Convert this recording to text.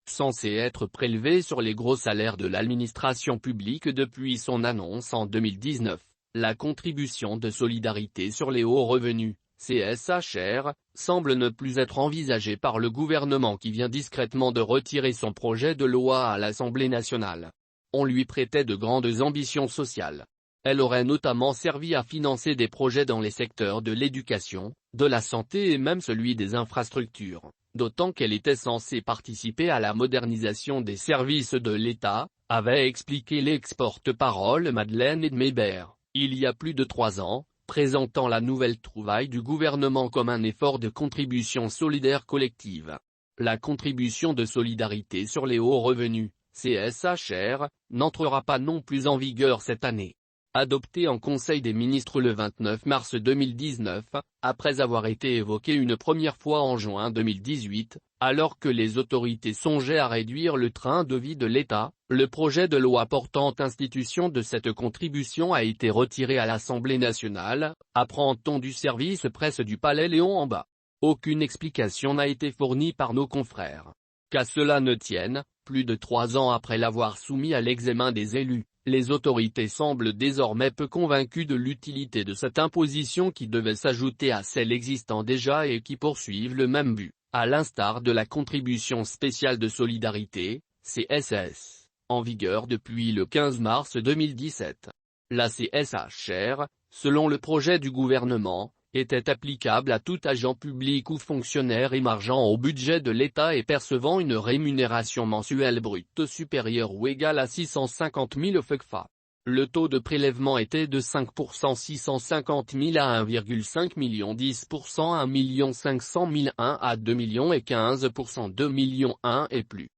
censé être prélevé sur les gros salaires de l'administration publique depuis son annonce en 2019. La contribution de solidarité sur les hauts revenus, CSHR, semble ne plus être envisagée par le gouvernement qui vient discrètement de retirer son projet de loi à l'Assemblée nationale. On lui prêtait de grandes ambitions sociales. Elle aurait notamment servi à financer des projets dans les secteurs de l'éducation, de la santé et même celui des infrastructures, d'autant qu'elle était censée participer à la modernisation des services de l'État, avait expliqué l'ex-porte-parole Madeleine Edmébert, il y a plus de 3 ans, présentant la nouvelle trouvaille du gouvernement comme un effort de contribution solidaire collective. La contribution de solidarité sur les hauts revenus, CSHR, n'entrera pas non plus en vigueur cette année. Adoptée en Conseil des ministres le 29 mars 2019, après avoir été évoquée une première fois en juin 2018, alors que les autorités songeaient à réduire le train de vie de l'État, le projet de loi portant institution de cette contribution a été retiré à l'Assemblée nationale, apprend-on du service presse du Palais Léon en bas. Aucune explication n'a été fournie par nos confrères. Qu'à cela ne tienne, plus de 3 ans après l'avoir soumis à l'examen des élus, les autorités semblent désormais peu convaincues de l'utilité de cette imposition qui devait s'ajouter à celle existant déjà et qui poursuivent le même but, à l'instar de la contribution spéciale de solidarité, CSS, en vigueur depuis le 15 mars 2017. La CSHR, selon le projet du gouvernement, était applicable à tout agent public ou fonctionnaire émargeant au budget de l'État et percevant une rémunération mensuelle brute supérieure ou égale à 650 000 FECFA. Le taux de prélèvement était de 5% 650 000 à 1,5 million 10% 1 500 000 1 à 2 millions et 15% 2 millions 1 et plus.